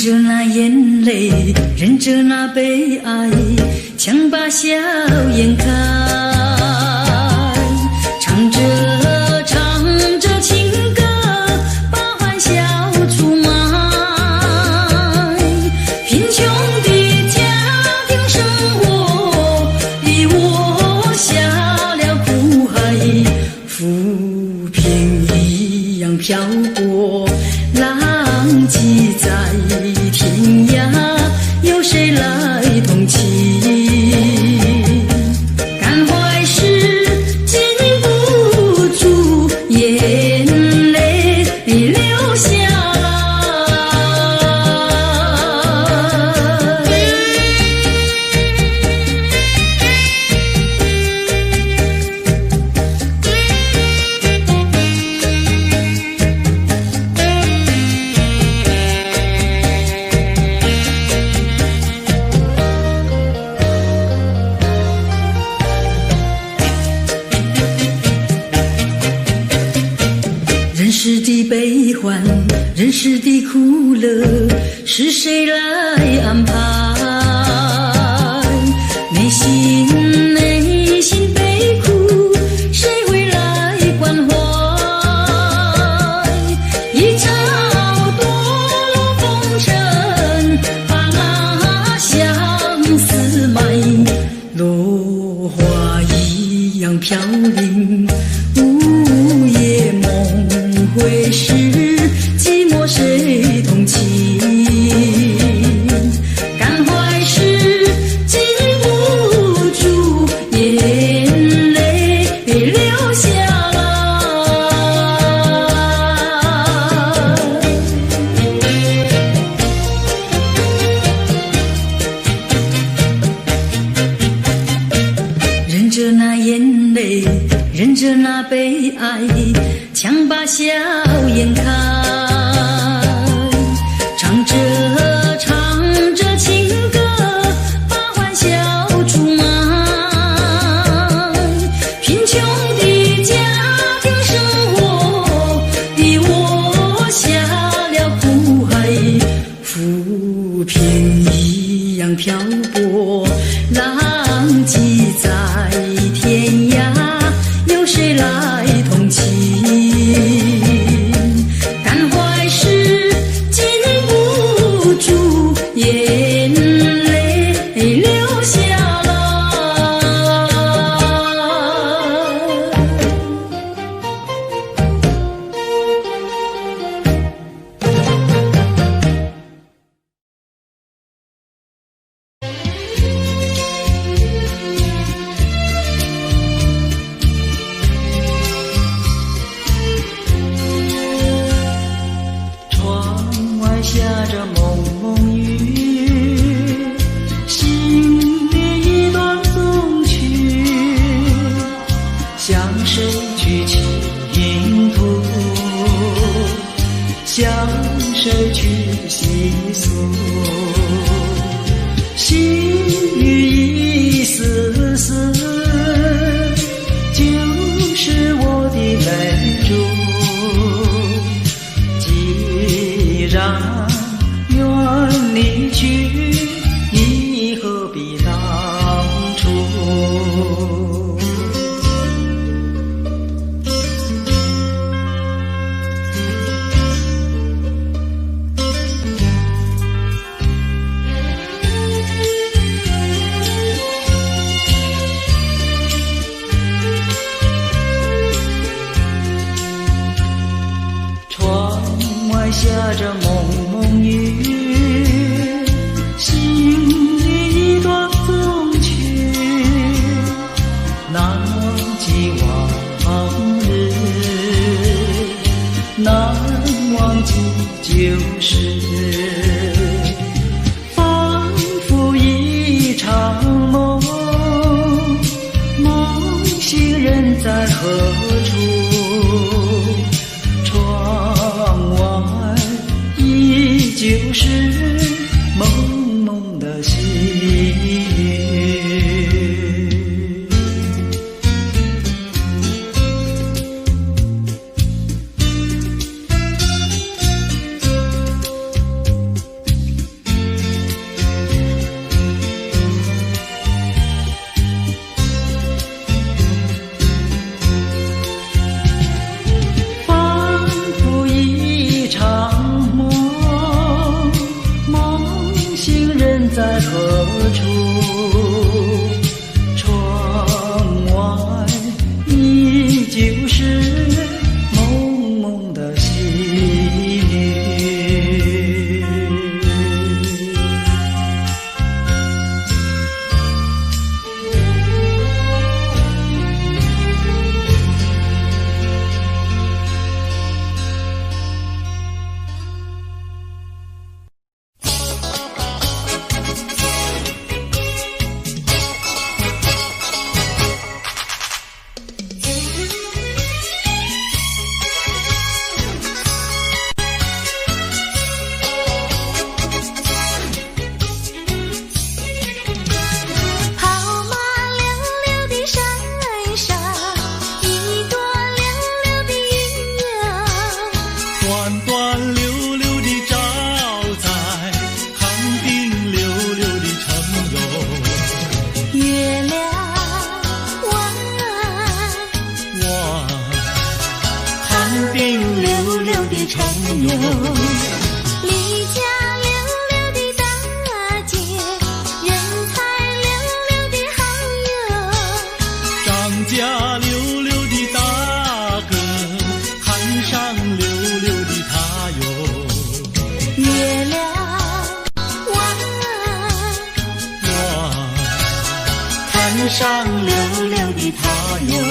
着那眼泪，忍着那悲哀，强把笑颜开，唱着情歌，把欢笑出卖。贫穷的家庭生活逼我下了苦海，浮萍一样飘过，浪迹在天涯，有谁来同情？感怀时禁不住眼泪流下人世的悲欢，人世的苦乐，是谁来安排？内心悲苦，谁会来关怀？一朝堕落风尘，把那相思埋，落花一样飘零，午夜梦回时，寂寞谁同情？感怀时禁不住眼泪流下忍着那眼泪，忍着那悲哀，强把笑颜开，唱着情歌，把欢笑出卖。贫穷的家庭生活逼我下了苦海，浮萍一样漂泊，浪迹在天涯，有谁来同情？感怀时禁不住眼泪流下下着蒙蒙雨，心里一段风曲，向谁去倾吐？向谁去倾诉？细雨一丝丝，就是我的泪珠。既然远离去，你何必当初？窗外下着蒙蒙雨，心里一段风曲，难忘记往日，难忘记旧时，仿佛一场梦，梦醒人在何处？窗外依旧是蒙蒙的细雨。在何处？窗外依旧是蒙蒙的细雨。上溜溜的他哟，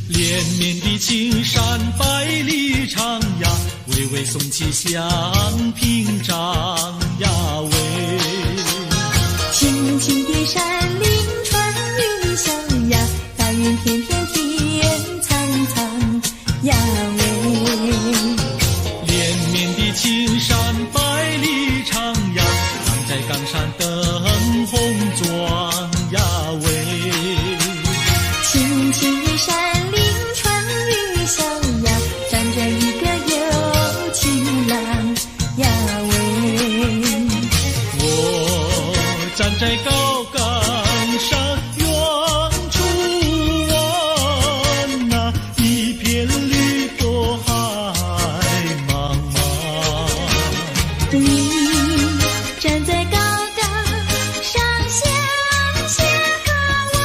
连绵的青山百里长呀，巍归送起香屏障呀喂，青青的山林穿云霄呀，白云片片天苍苍呀喂，连绵的青山百里长呀，藏在冈山灯红妆呀喂，青青的山林穿云霄呀，站着一个有情郎呀喂，我站在高冈山远处望那一片绿波海茫茫，你站在高岗上向下望，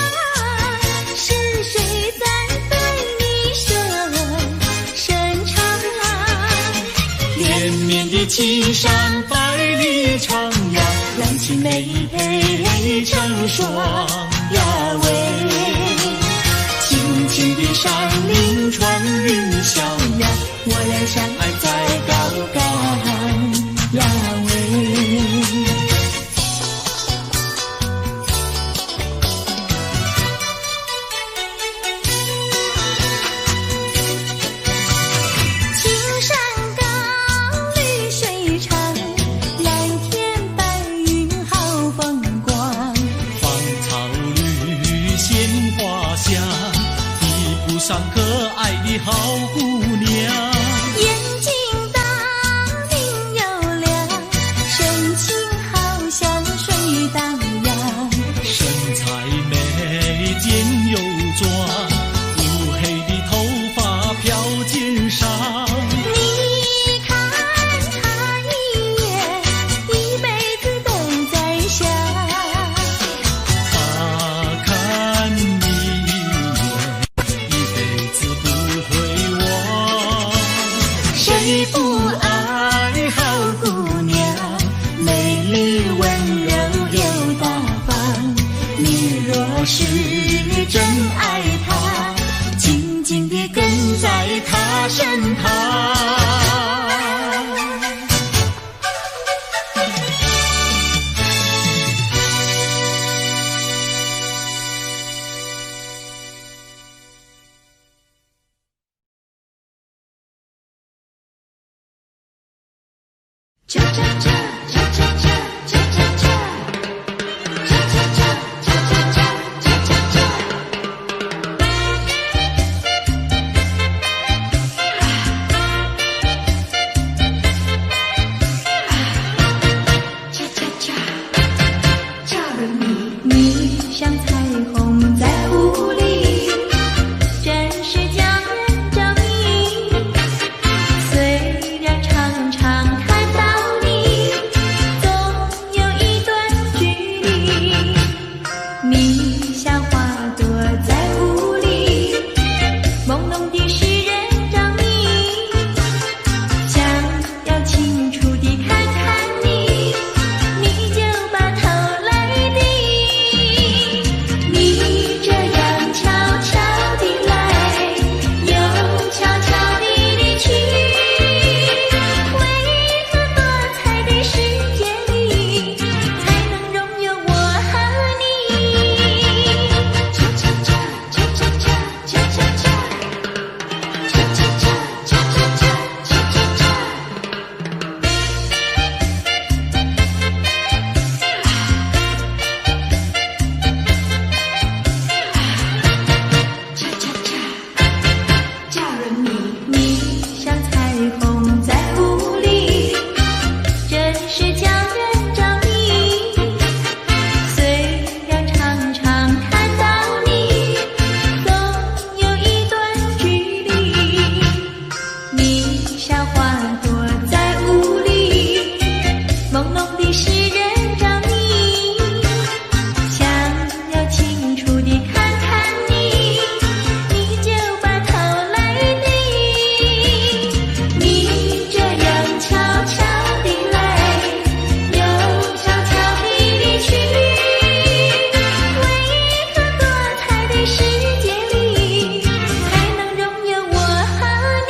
是谁在对你伸长？连绵的青山百里长呀，浪起眉配成双呀喂，青青的山林穿云霄呀，我俩相爱在高岗呀喂。青山高，绿水长，蓝天白云好风光。芳草绿鲜花香，比不上可爱的好姑娘。眼睛大，明又亮，神情好像水荡漾。身材美，肩又壮，乌黑的头发飘肩上。你看他一眼，一辈子都在想。他看你一眼，一辈子不会忘。谁不爱好姑娘？美丽温柔又大方。你若是真爱她，紧紧地跟在她身旁。cha cha cha cha cha cha cha cha cha cha cha cha cha cha cha cha cha。你像彩虹在雾里，真是叫人着迷。虽然常常看到你，总有一段距离。你像花朵在雾里，朦胧的使人着迷。想要清楚地看看你，你就把头来低。你这样悄悄地来，又悄悄地离去，为何多彩的世界里才能拥有我和你？cha cha cha cha cha cha cha cha cha cha cha cha cha cha cha cha。你像彩虹在雾里，真是叫人着迷。虽然常常看到你，总有一段距离。你像花朵在雾里，朦胧的使人着迷。想要清楚地看看你，你就把头来低。你这样悄悄地来，又悄悄地离去，为何多彩的世界里才能拥有我和你？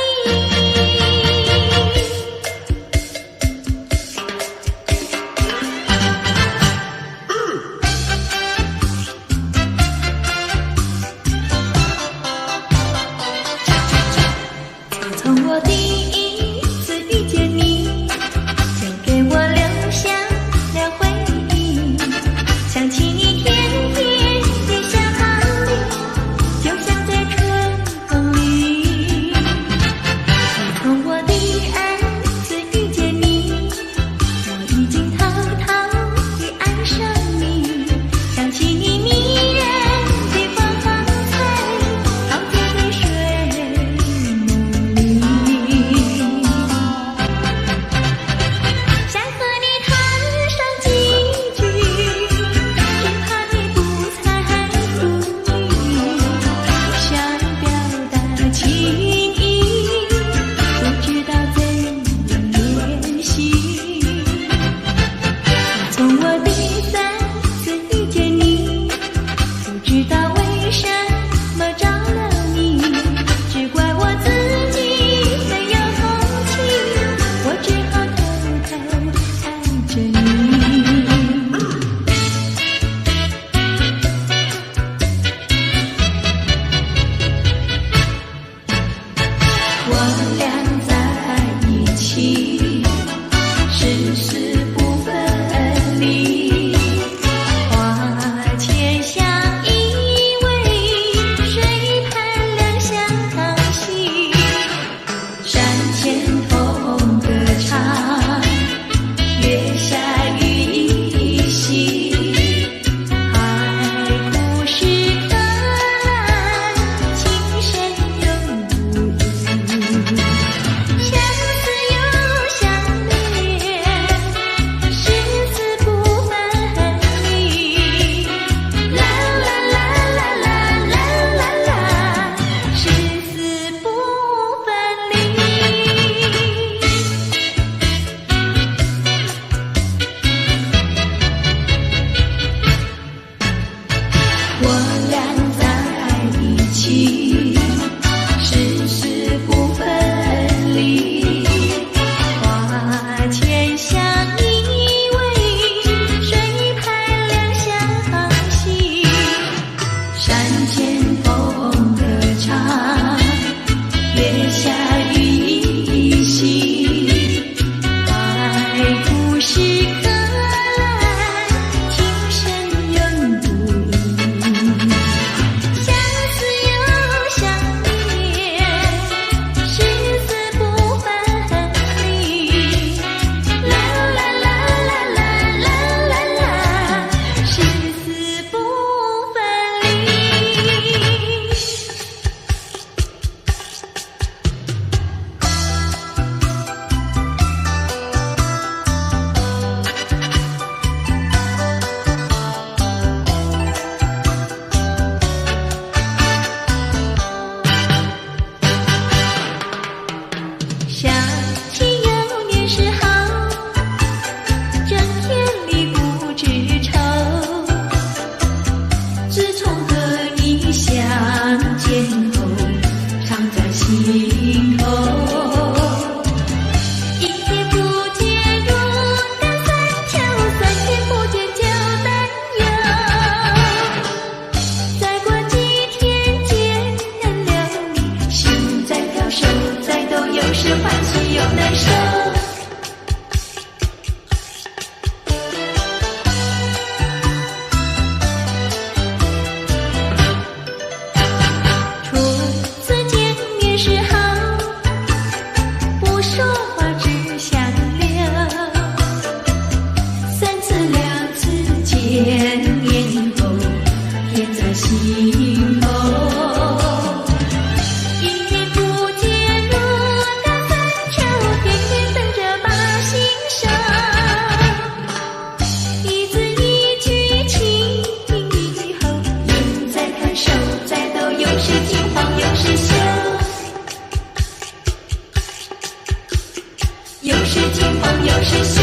是金黄又是秀，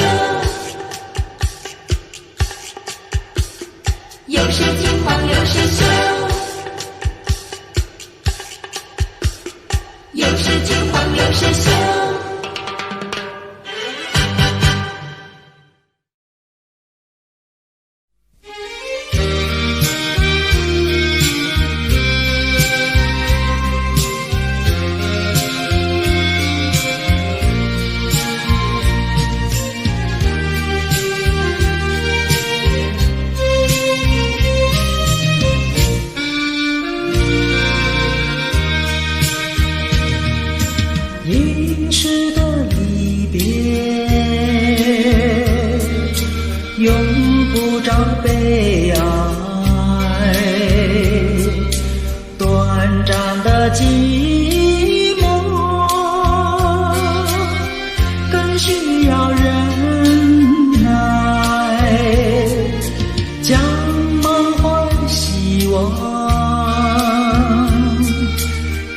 又是金黄又是秀，又是金黄又是秀。一世的离别，永不找悲哀。短暂的寂寞，更需要忍耐。将满怀希望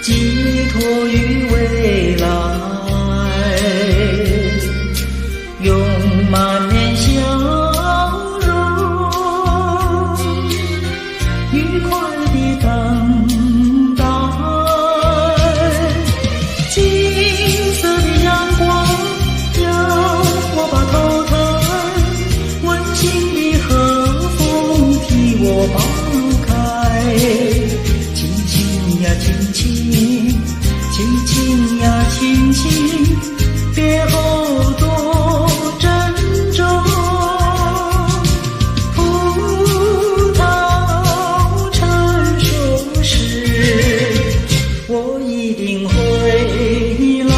寄托于未来，用满面笑容愉快地等待。金色的阳光要我把头抬，温馨的和风替我把路开。轻轻呀轻轻，轻轻呀轻轻，别后多珍重。葡萄成熟时，我一定回来。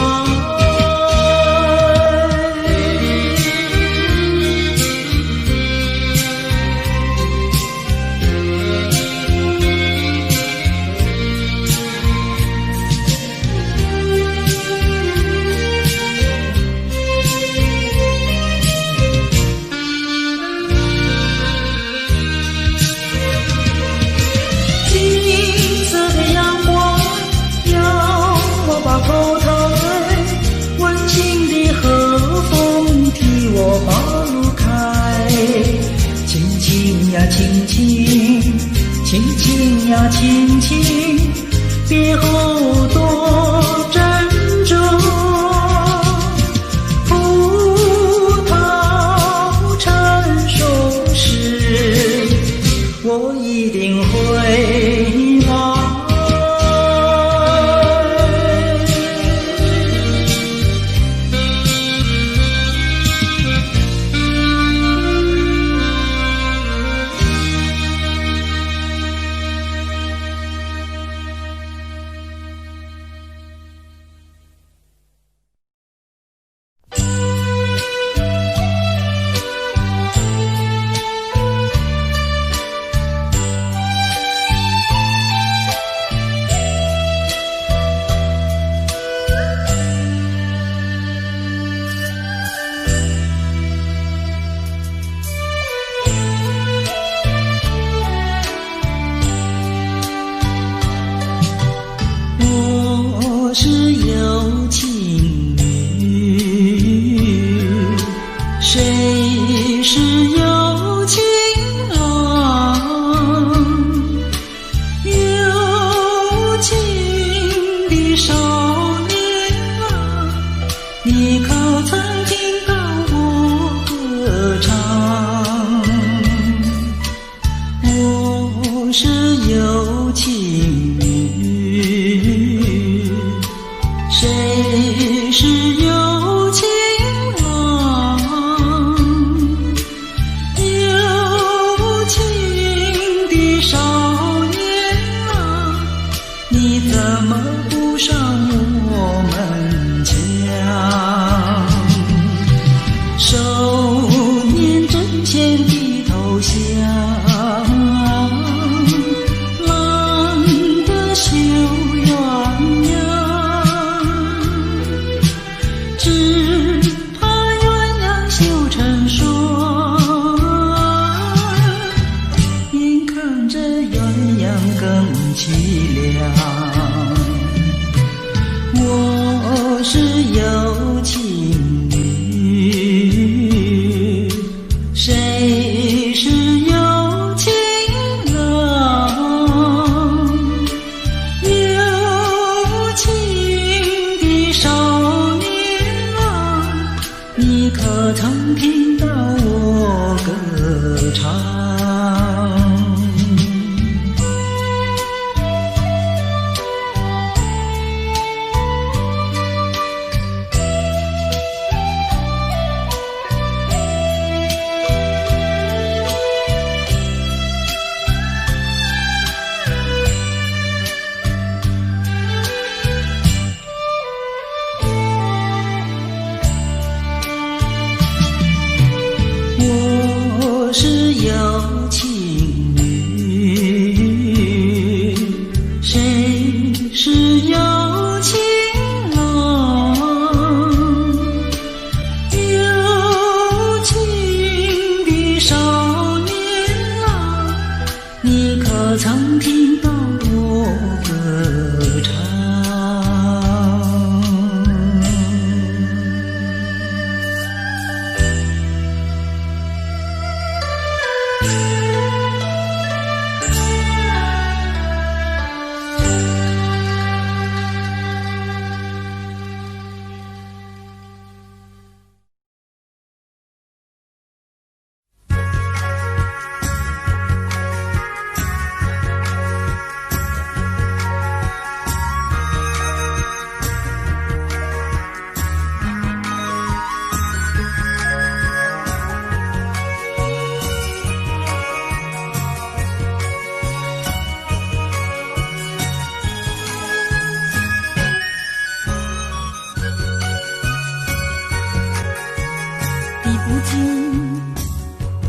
金色的阳光要我把头抬，温馨的和风替我把路开。轻轻呀轻轻，轻轻呀轻轻，别后多珍重。葡萄成熟时，我一定回来。我是有情侣，谁是有情郎？有情的少年啊，你可曾听到我歌唱？我是有情侣，谁是有情郎？有情的少年啊，你怎么不上我们墙？可曾听到我歌唱？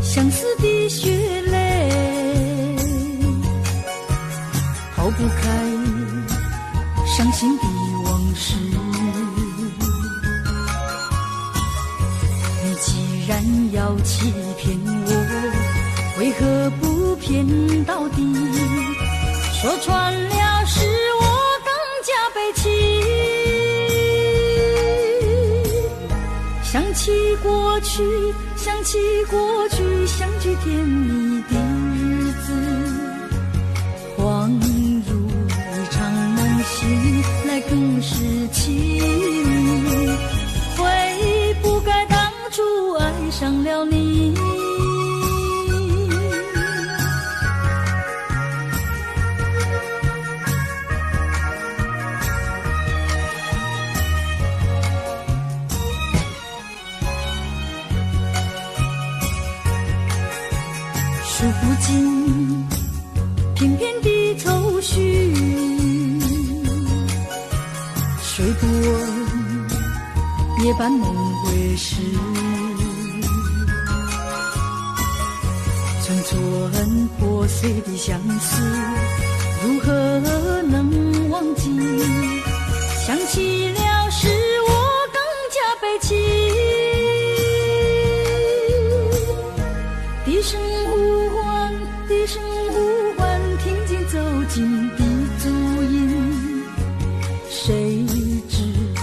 相思的血泪，抛不开伤心的往事。你既然要欺骗我，为何不骗到底？说穿了使我更加悲戚。想起过去，想起过去相聚甜蜜的日子，恍如一场梦醒来更是凄迷。悔不该当初爱上了你。数不尽片片的愁绪，睡不稳夜半梦归时，寸寸破碎的相思，如何能忘记？想起了使我更加悲戚。低声呼唤，低声呼唤，听见走近的足音，谁知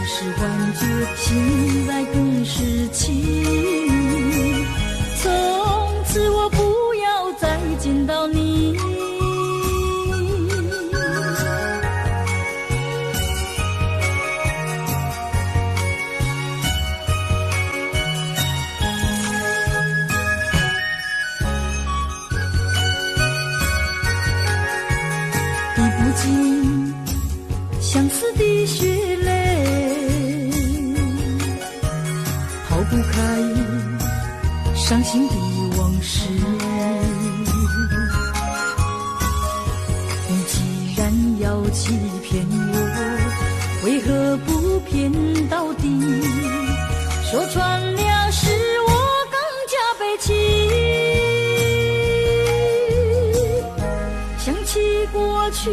是幻觉，醒来更是凄迷。从此我不要再见到你。相思的血泪，抛不开伤心的往事。你既然要欺骗我，为何不骗到底？说穿了使我更加悲戚。想起过去，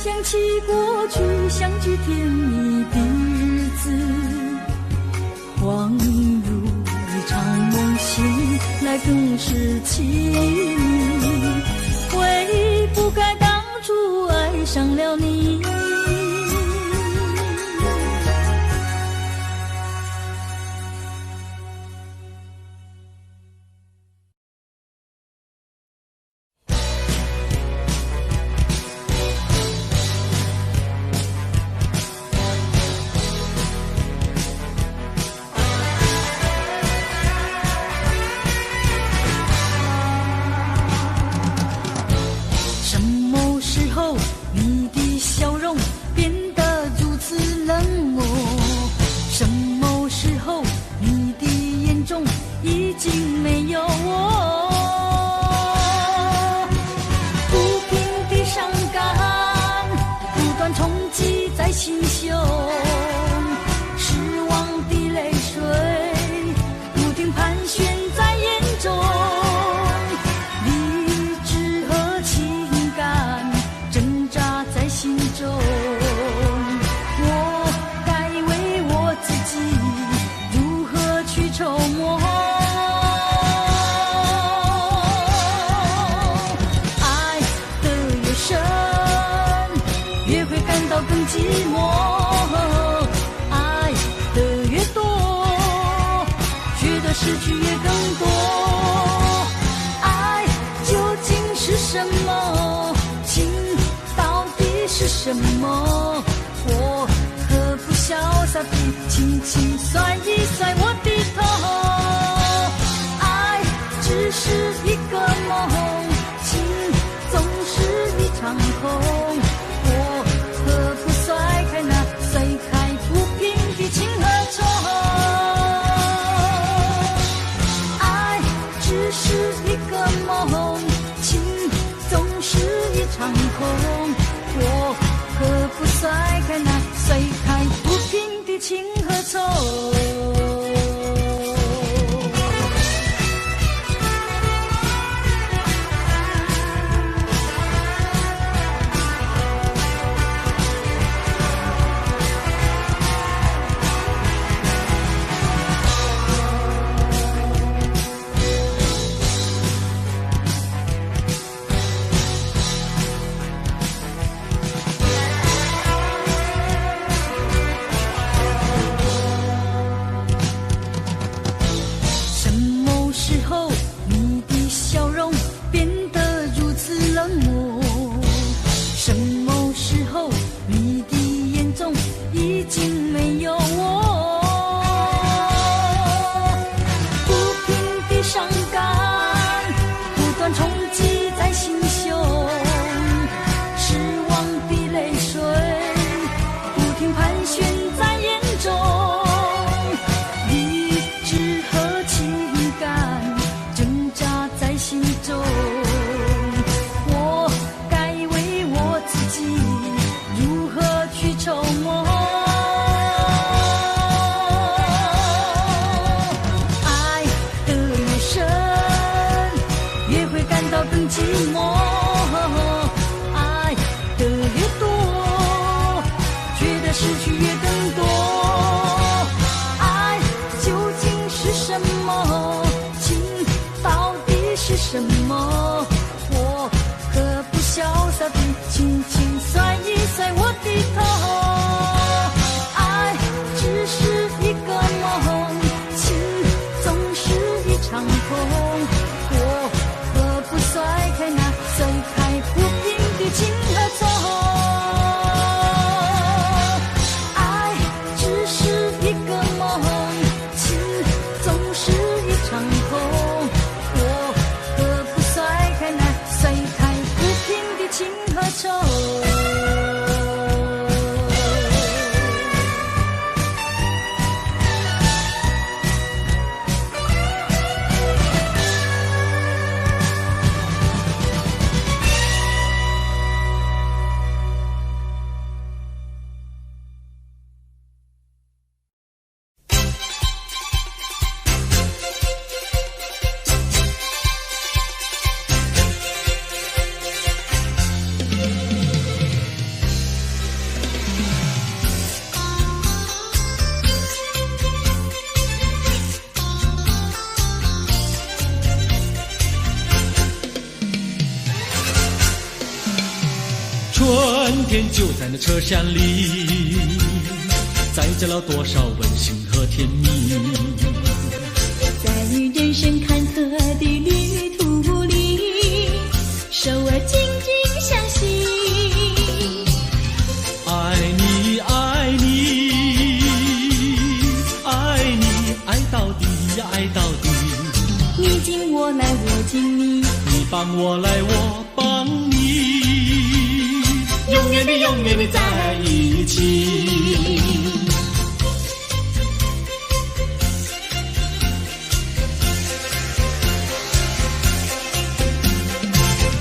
想起过去相聚甜蜜的日子，恍如一场梦醒来更是凄迷。悔不该当初爱上了你。心胸，失望的泪水不停盘旋在眼中，理智和情感挣扎在心中，我该为我自己如何去筹谋？爱的越深，越会感到更寂寞，爱的越多，觉得失去也更多。爱究竟是什么？情到底是什么？我何不潇洒地轻轻甩一甩我的头？爱只是一个梦，情总是一场空。我何不甩开那甩开不平的情和愁？爱只是一个梦，情总是一场空。我何不甩开那甩开不平的情和愁？寂寞，爱的越多，觉得失去越更多。爱究竟是什么？情到底是什么？我何不潇洒地轻轻甩一甩我的头？爱只是一个梦，情总是一场空。甩开那甩开不平的情和愁，爱只是一个梦，情总是一场空。我何不甩开那甩开不平的情和愁？春天就在那车厢里，载着了多少温馨和甜蜜。在人生坎坷的旅途里，手儿紧紧相系。爱你，爱你，爱你，爱到底呀，爱到底。你紧我来，我紧你，你帮我来，我帮你。永远的，永远的在一起。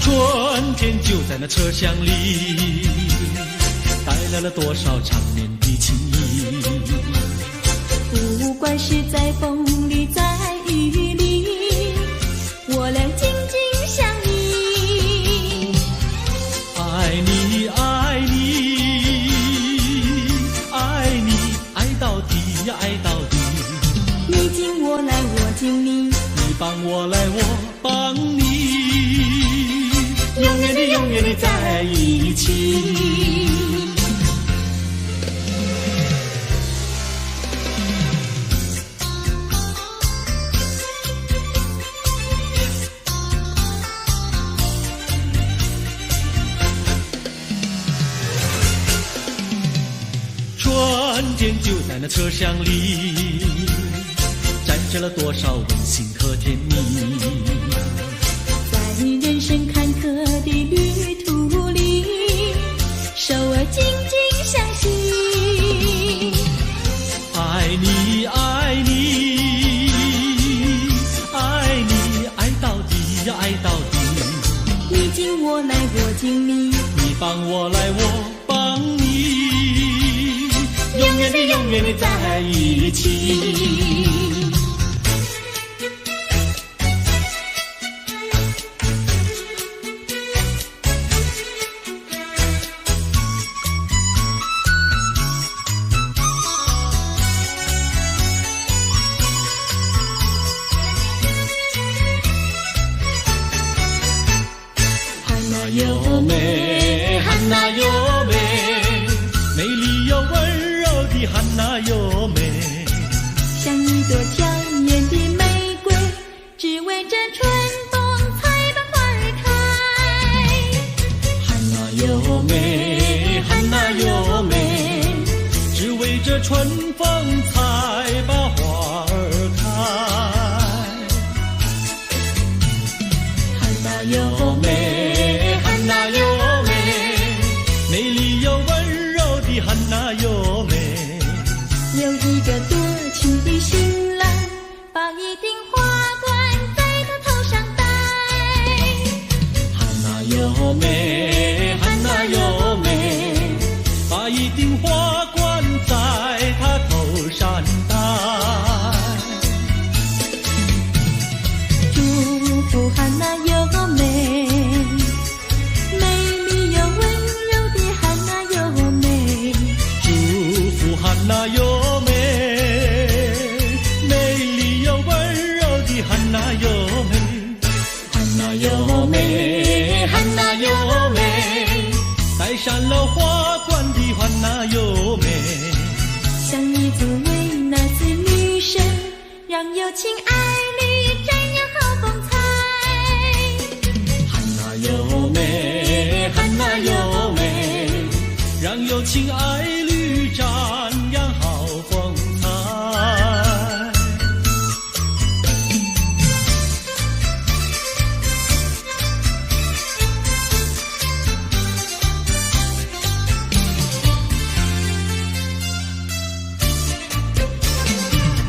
春天就在那车厢里，带来了多少缠绵的情意。不管是在风里，在雨里，我俩紧紧相依。爱你，爱你，爱你，爱到底呀，爱到底。你敬我来，我敬你，你帮我来，我帮你，永远的，永远的在一起。瞬间就在那车厢里，展示了多少温馨和甜蜜。在人生坎坷的旅途里，手儿紧紧相系。爱你，爱你，爱你，爱到底呀，爱到底。你敬我来，我敬你，你帮我来，我帮你，永远的，永远的在一起。有美，汉娜有美，美丽又温柔的汉娜有美，像一朵娇艳的玫瑰，只为这春风才把花儿开。汉娜有美，汉娜有美，只为这春风才把花儿开。汉娜有美，汉娜有美，美丽又温柔的汉娜有美。有一个多情的新郎，把一顶花冠在他头上戴。汉娜有美，汉娜有美，把一顶花冠在他头上戴。祝福汉娜有美，汉娜有美，美丽又温柔的汉娜有美。汉娜有美，汉娜有美，戴上了花冠的汉娜有美，像一座维纳斯女神，让有情爱侣展扬好风采。汉娜有美，汉娜有美，让有情爱侣展扬好风采。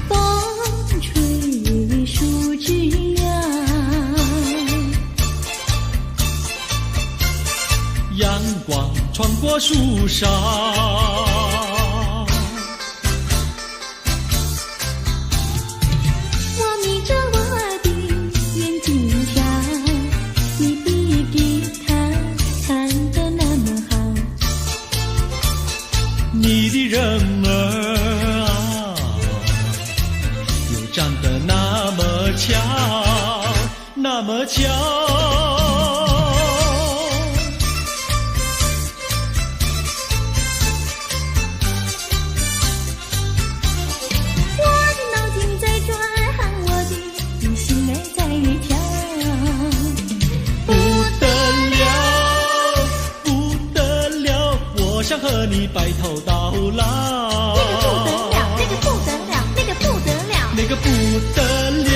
风吹树枝凉，阳光穿过树梢，我眯着我的眼睛跳，你的吉他弹得那么好，你的人儿啊，又长得那么巧，那么巧。想和你白头到老，那个不得了，那个不得了，那个不得了，那个不得了，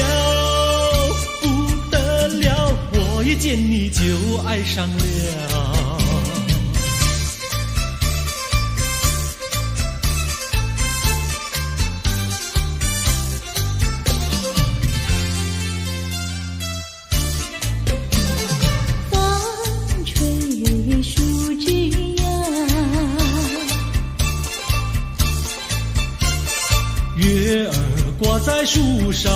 不得了，我一见你就爱上了。风吹树枝在树上。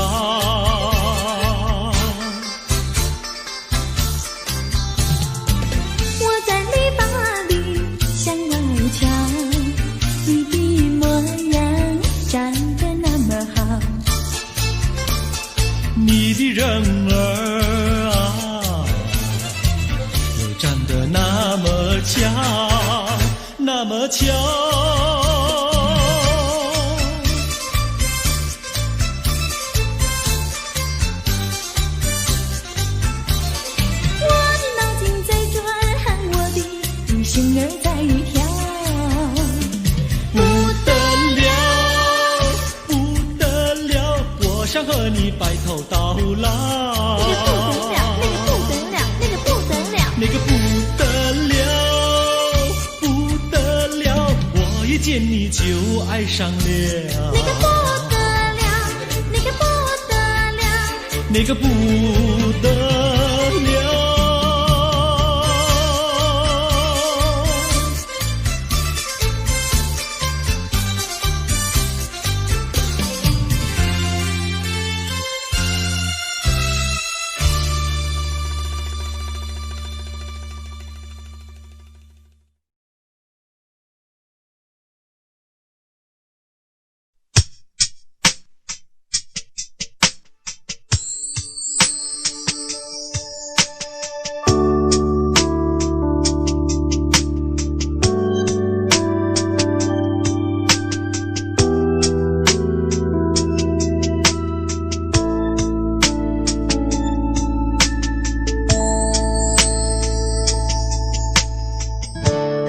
我在篱笆里向外瞧，你的模样长得那么好，你的人儿啊，又长得那么巧，那么巧。心儿在跳，不得了，不得了，我想和你白头到老。那个不得了，那个不得了，不得了，我一见你就爱上了。那个不得了，那个不得了，那个不得了。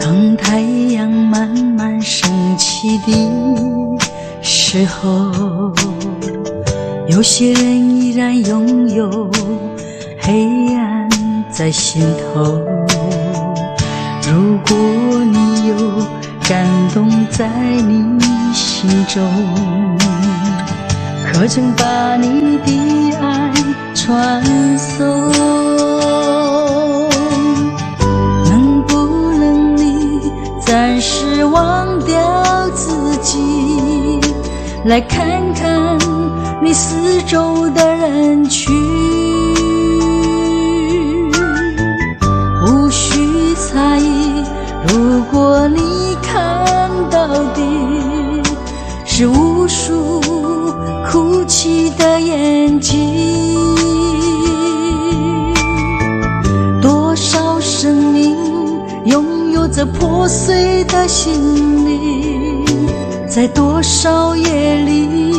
当太阳慢慢升起的时候，有些人依然拥有黑暗在心头。如果你有感动在你心中，可曾把你的爱传送？暂时忘掉自己，来看看你四周的人群，无需猜疑，如果你看到的是无数哭泣的眼睛，多少生命拥有着破碎的心灵，在多少夜里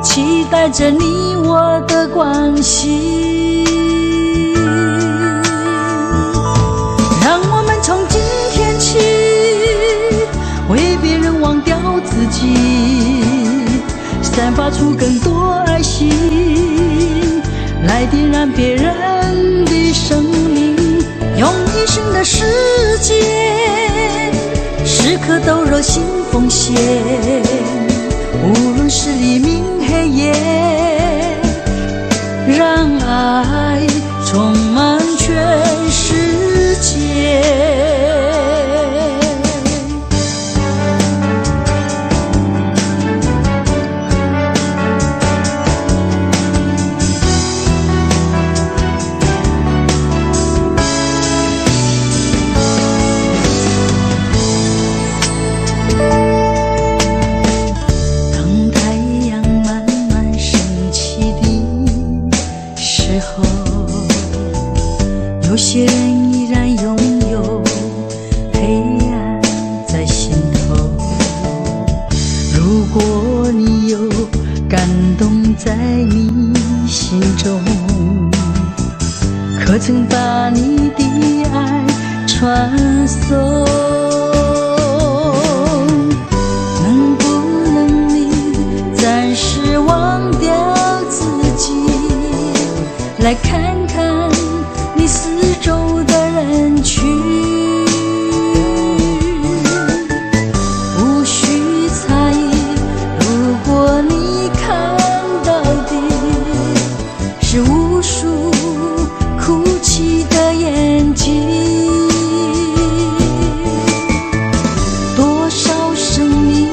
期待着你我的关系。让我们从今天起为别人忘掉自己，散发出更多爱心，来点燃别人的生命，用一生的时间，时刻都热心奉献，无论是黎明黑夜，让爱充满全世界。有些人依然拥有黑暗在心头，如果你有感动在你心中，可曾把你的爱传送？能不能你暂时忘掉自己，来看看你四周的人群，无需猜疑，如果你看到的是无数哭泣的眼睛，多少生命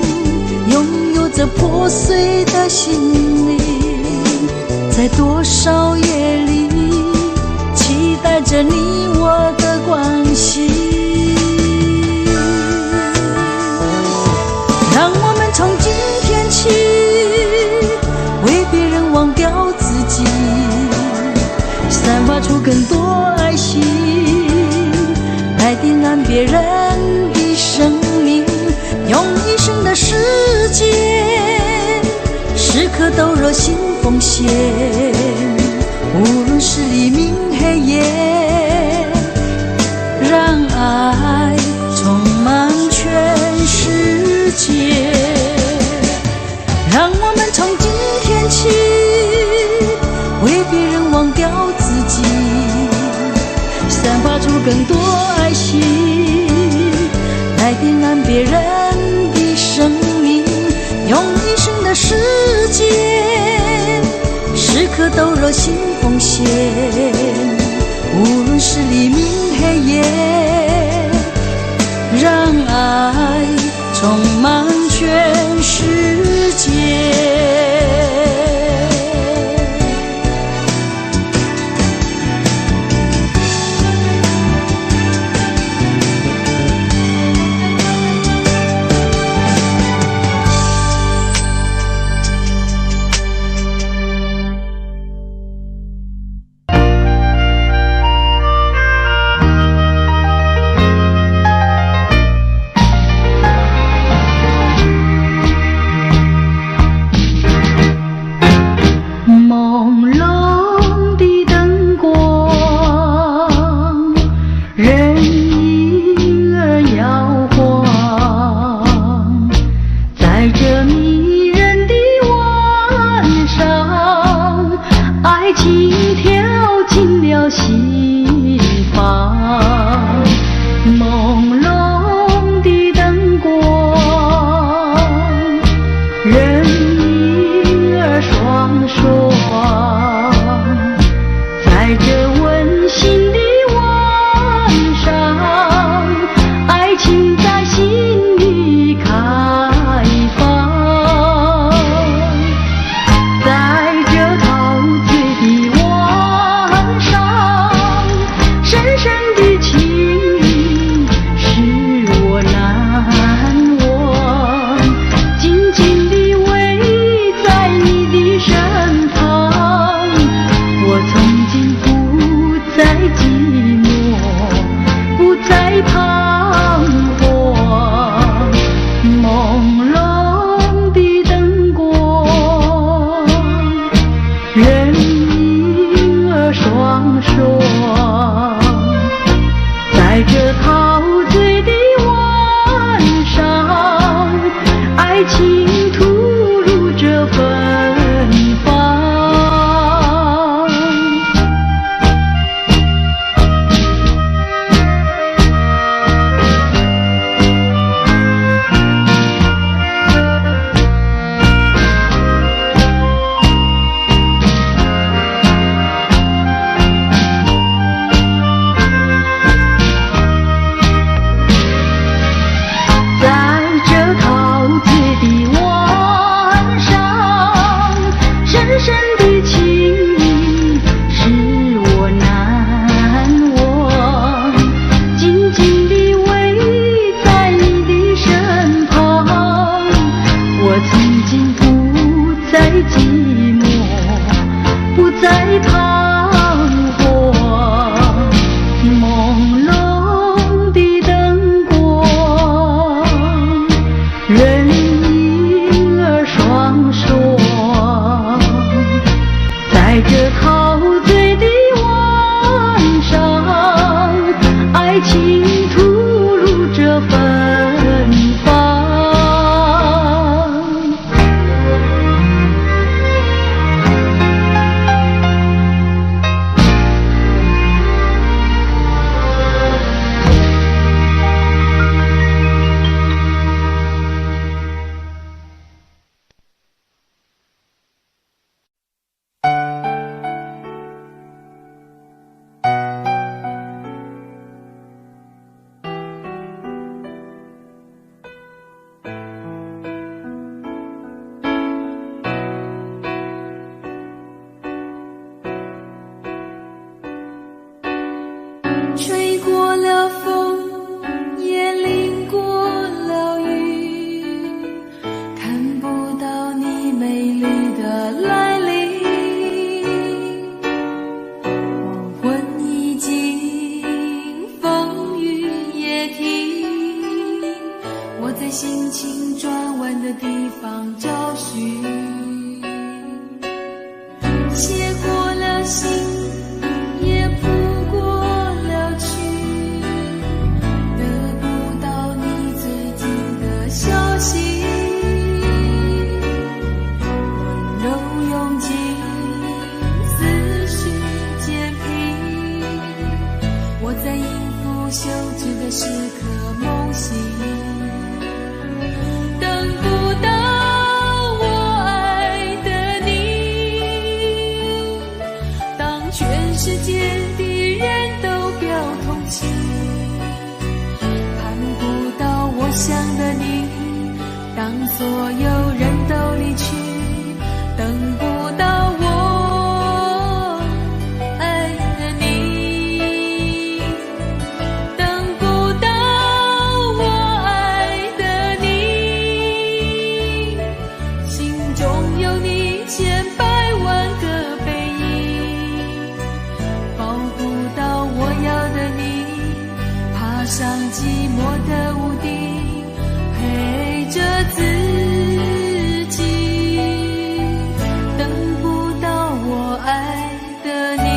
拥有着破碎的心灵，在多少夜里期待着你我的关系，让我们从今天起为别人忘掉自己，散发出更多爱心，来点燃别人的生命，用一生的时间时刻都热心奉献，无论是黎明黑夜，让爱充满全世界。让我们从今天起为别人忘掉自己，散发出更多爱心，来点燃别人的生命，用一生的时间时刻都热心奉献，无论是黎明黑夜，让爱充满全世界。在这陶醉的晚上，写过了信，也谱过了曲，得不到你最近的消息。温柔拥挤，思绪渐平，我在应付休止的时刻梦醒。等不到我爱的你，当全世界的人都表同情，盼不到我想的你，当所有人都离去，等不到我爱的你，等不到我爱的你，心中有你千百万个背影，抱不到我要的你，爬上寂寞的屋顶，陪着自己，等不到我爱的你。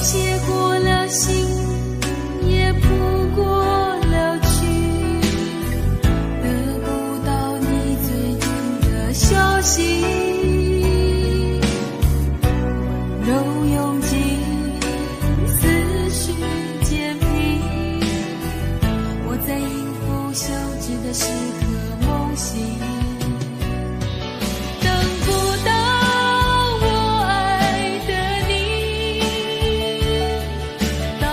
写过了信，也谱过了曲，得不到你最近的消息。温柔拥挤，思绪渐平，我在应付休止的时刻梦醒。等不到我爱的你，当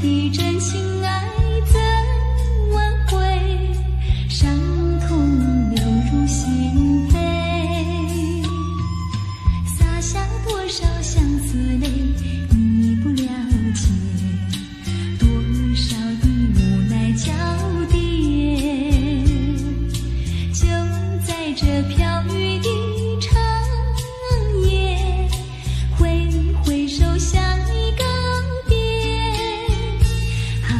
的真情爱怎挽回？伤痛流入心扉，洒下多少相思泪，你不了解，多少的无奈交叠，就在这飘雨的长夜，挥挥手向你告别。啊，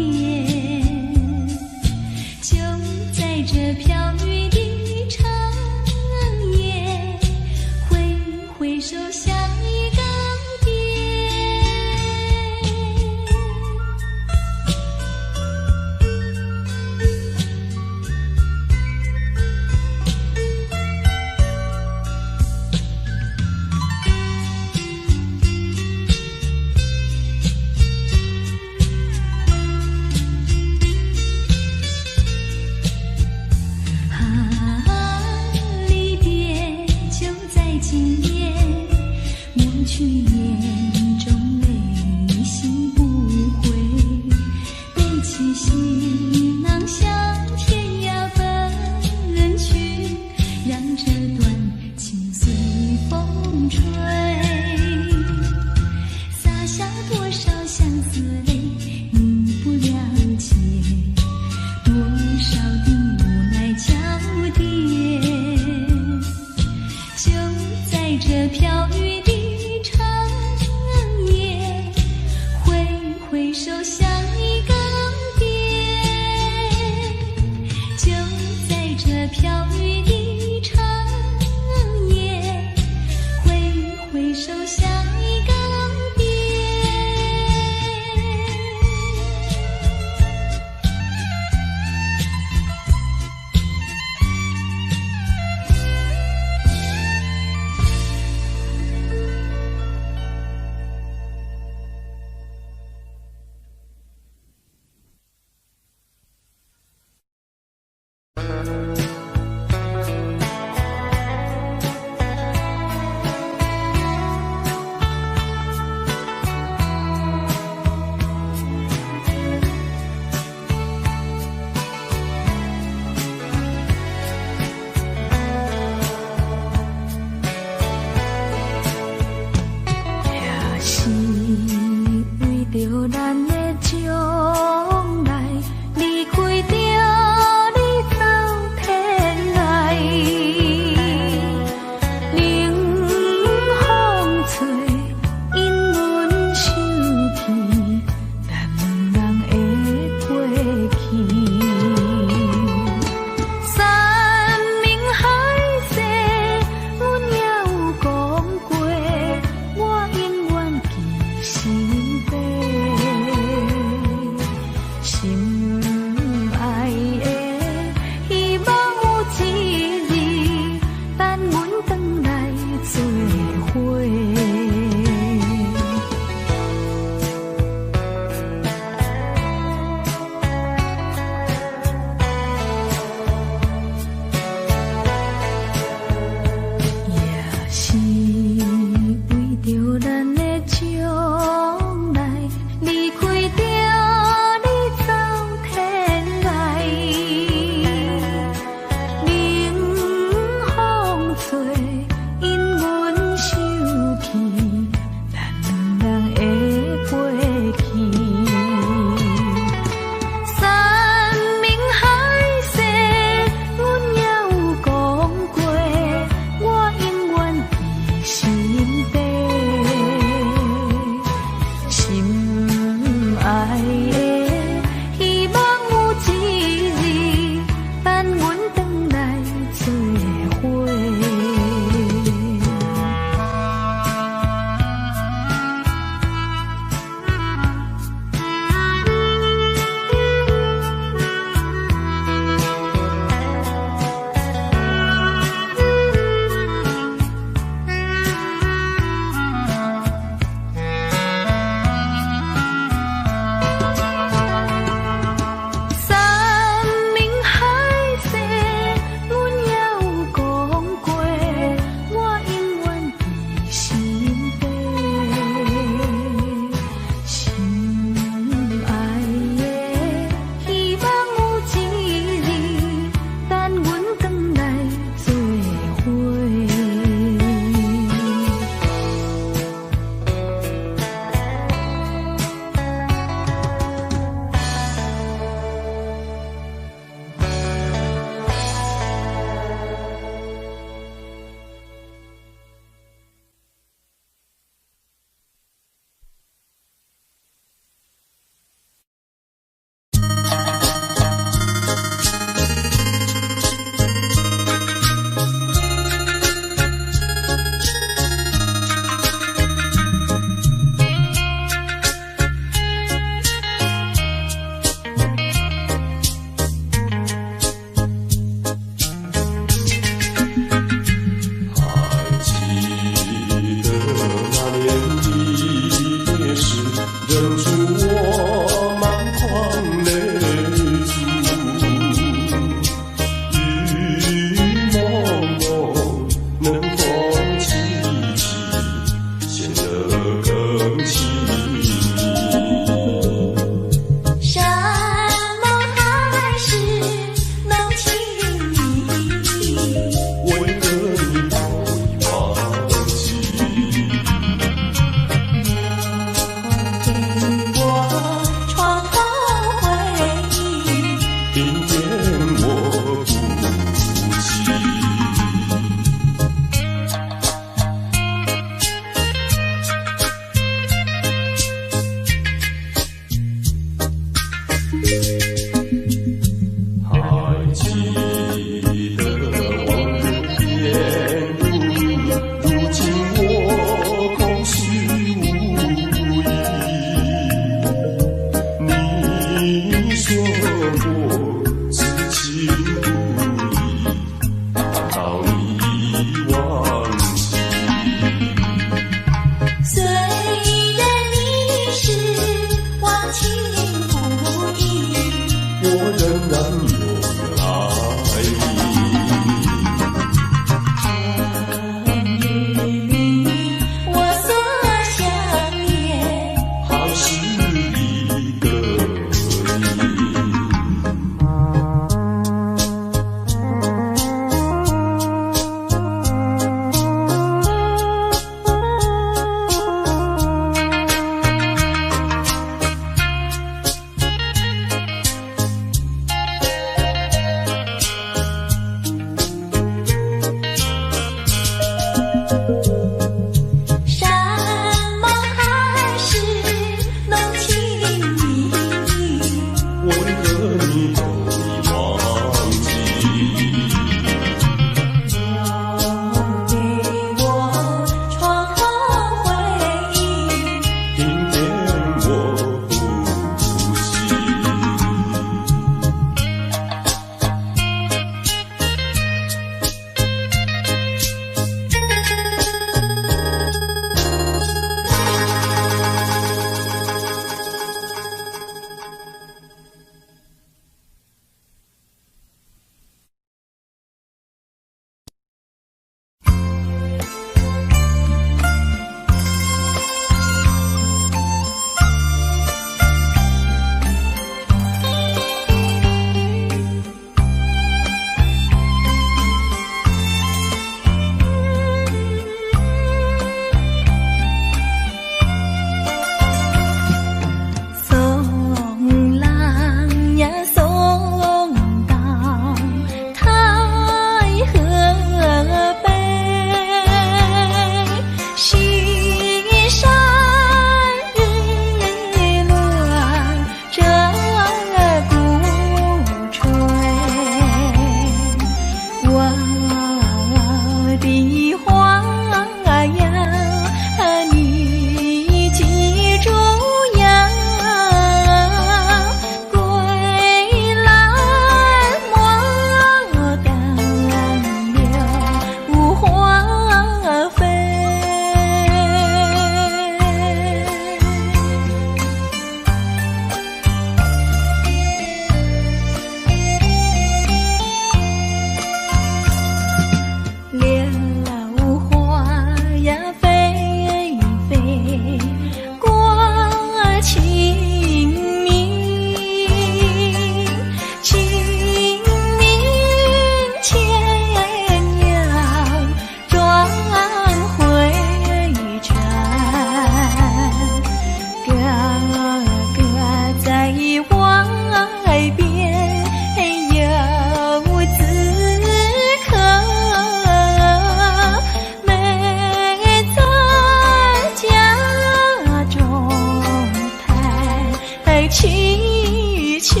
去去。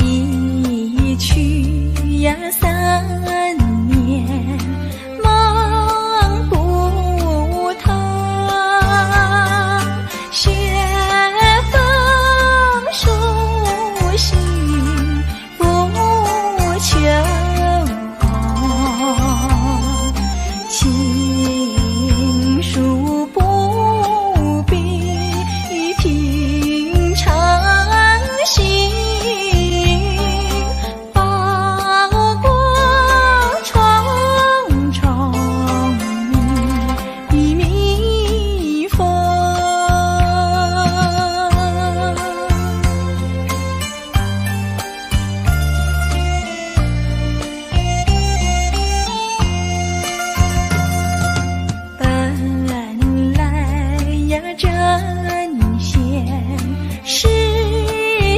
一去呀3年忙不透，雪风书信不求红，情书不必平常心。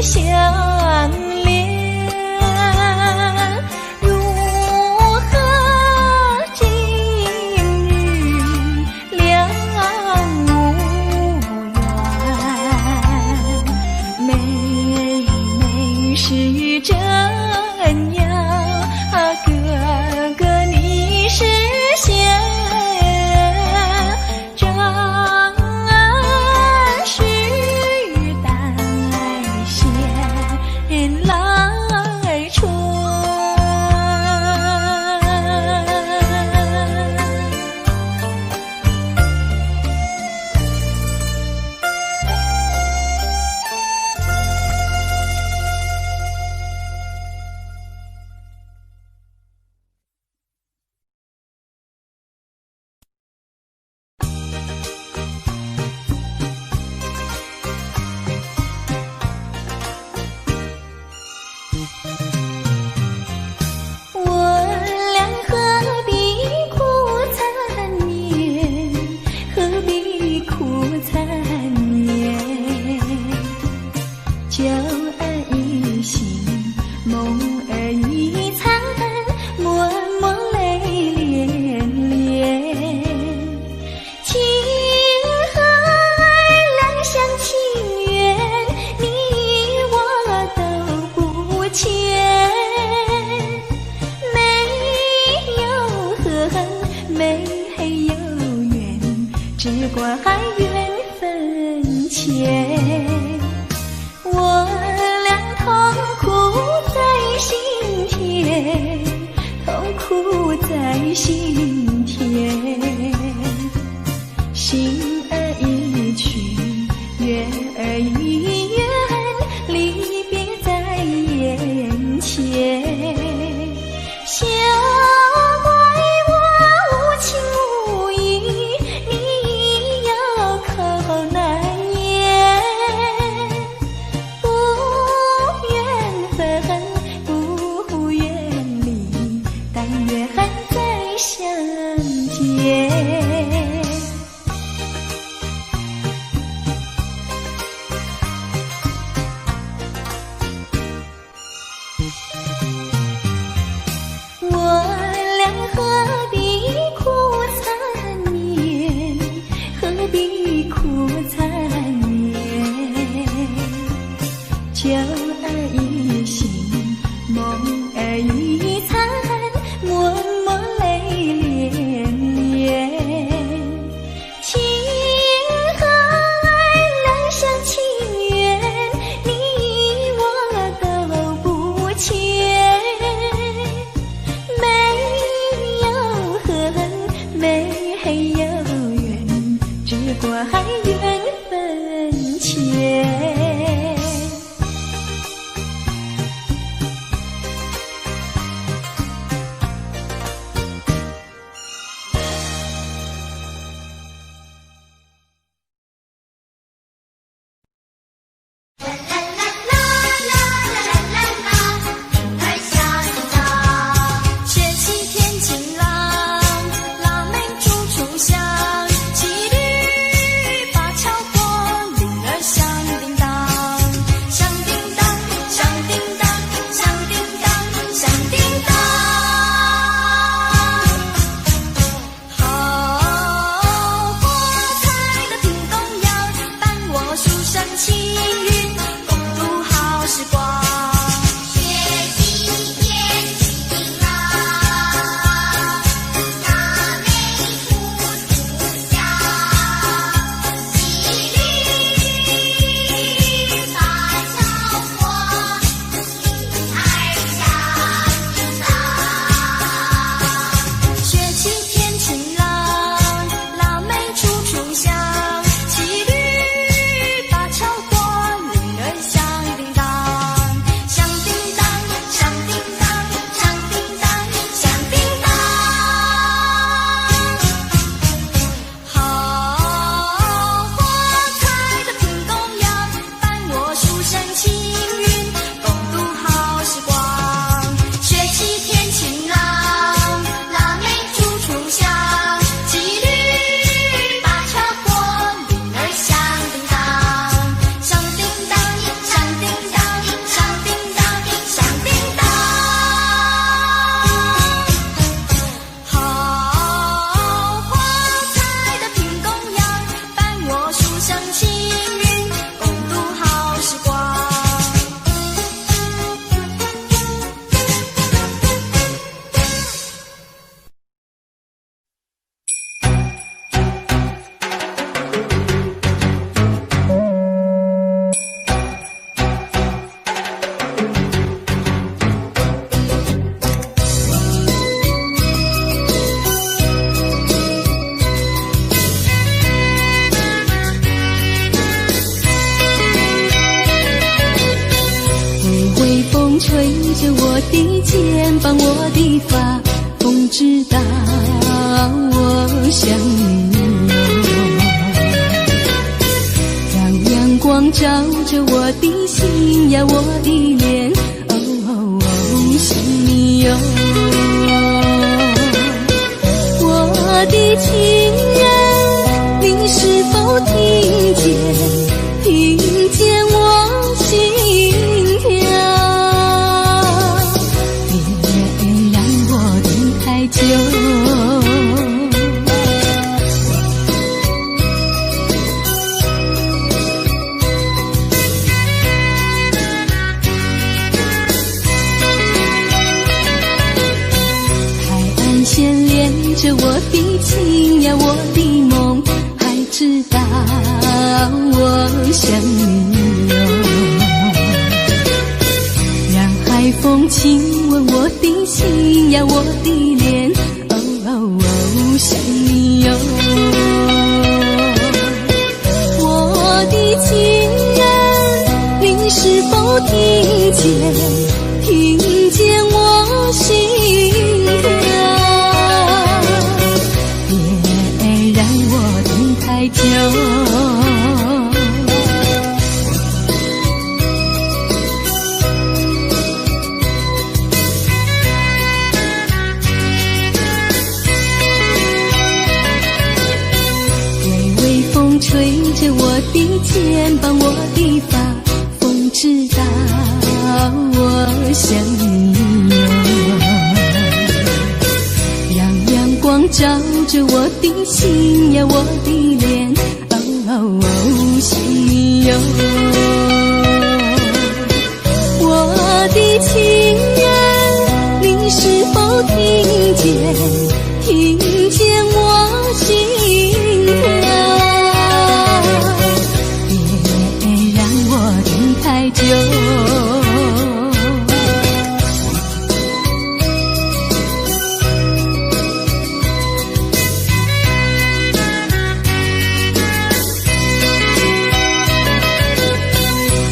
相恋，如何今日两无缘？妹妹是真呀，哥哥你是仙。旧儿一醒，梦儿一残，默默泪涟涟。情和两厢情愿，你我都不欠。没有恨，没有怨，只管缘分浅。我俩痛苦在心田，痛苦在心田。心儿一去，缘儿一圆，离别在眼前。小怪我无情无义，你有口难言。不愿离，但愿再相见。我俩何必苦缠绵，何必苦缠绵？旧儿一醒，梦儿一残，默默泪涟涟。知道我想你哟，让阳光照着我的心呀，我的脸，想你哟。我的情人，你是否听见我心跳？别让我等太久。海岸线连着我的情呀，我的梦，还知道我想你哟。让海风亲吻我的心呀，我的脸，想你哟。我的情人，你是否听见我心跳？别让我等太久。吹着我的肩膀，我的发，风知道我想你哟。让阳光照着我的心呀，我的脸，想你哟。我的情人，你是否听见我心跳？太久。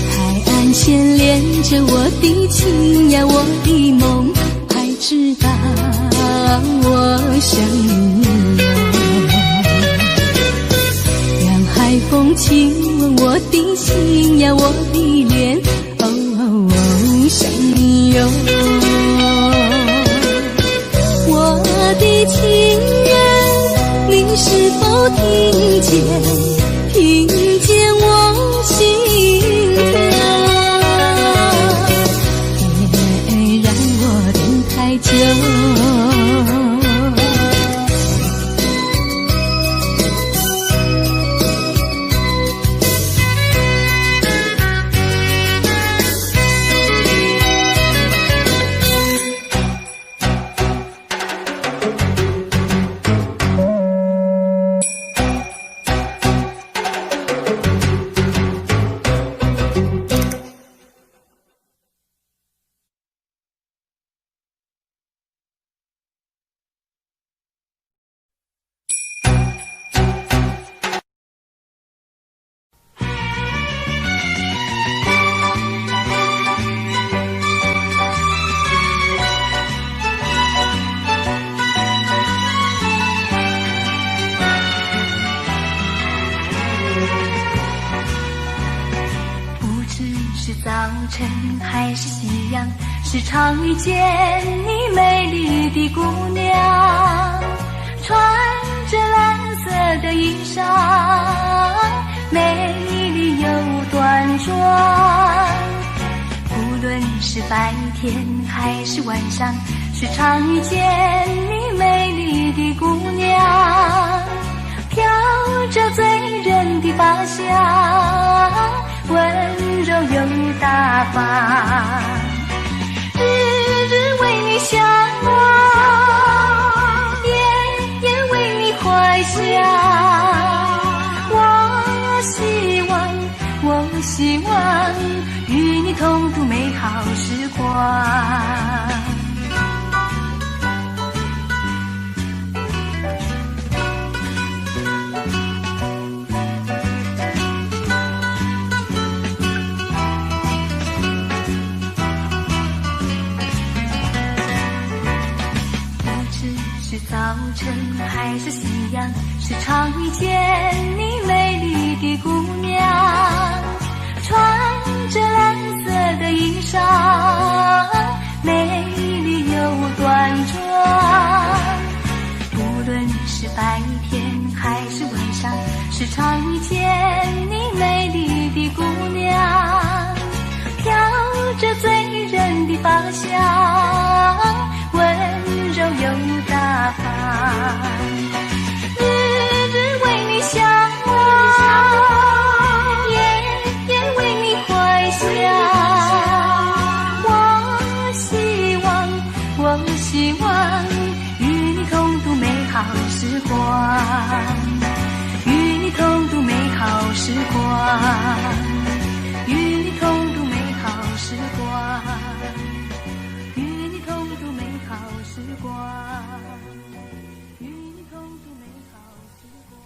海岸线连着我的情呀，我的梦，还知道我想你哟。让海风亲吻我的心呀，我的脸，想你哟。我的情人，你是否听见我心跳？别让我等太久。早晨还是夕阳，时常遇见你美丽的姑娘，穿着蓝色的衣裳，美丽又端庄。无论是白天还是晚上，时常遇见你美丽的姑娘，飘着醉人的发香，温柔又大方，日日为你向往，夜夜为你怀想。我希望与你同度美好时光。是早晨还是夕阳，时常遇见你美丽的姑娘，穿着蓝色的衣裳，美丽又端庄。无论是白天还是晚上，时常遇见你美丽的姑娘，飘着醉人的芳香，温柔又大方，日日为你向往，夜夜为你怀想。我希望与你同度美好时光，与你同度美好时光，与你同度美好时光，与你同度美好时光，与你同度美好时光。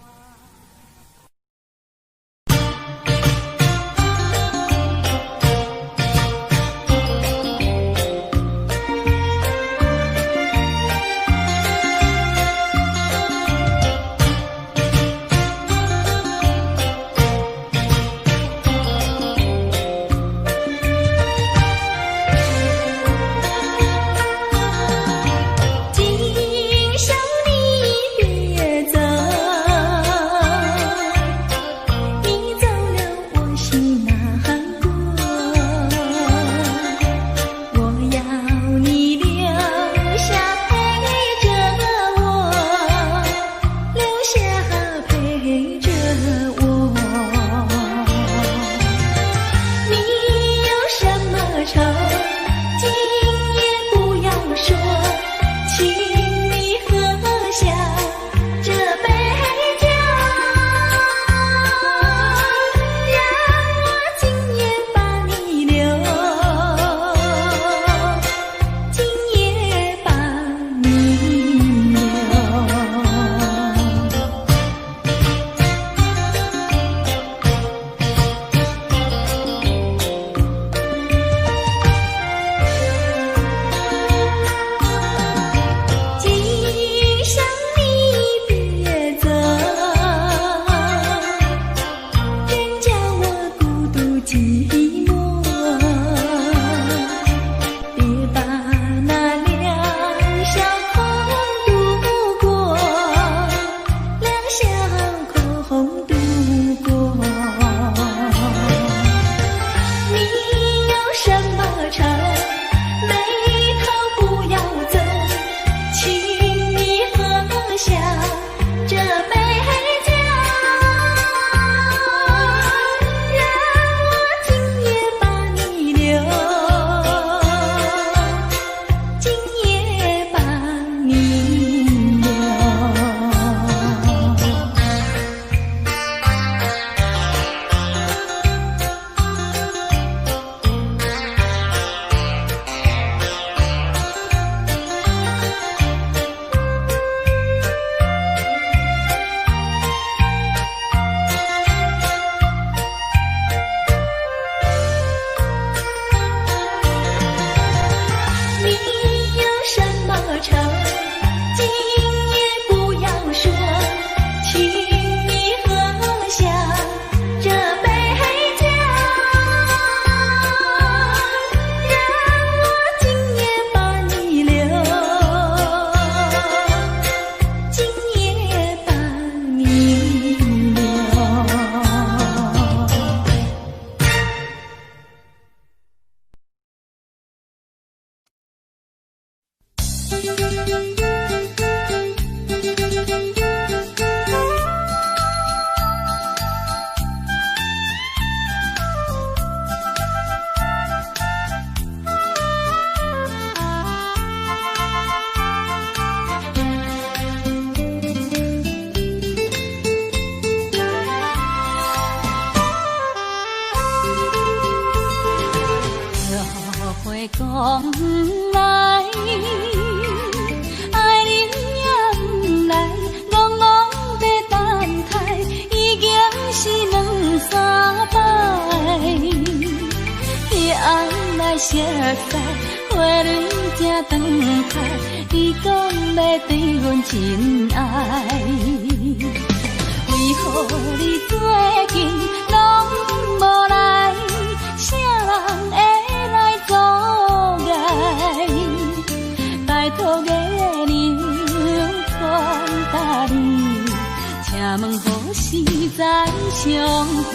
讲不来，爱你也不来，戆戆在等待，已经是两三摆。彼暗来熟悉，花蕊正长开，伊讲要对阮真爱，为何你最近拢无来？啥人会来阻碍？拜托月亮传达你，请问何时再相会？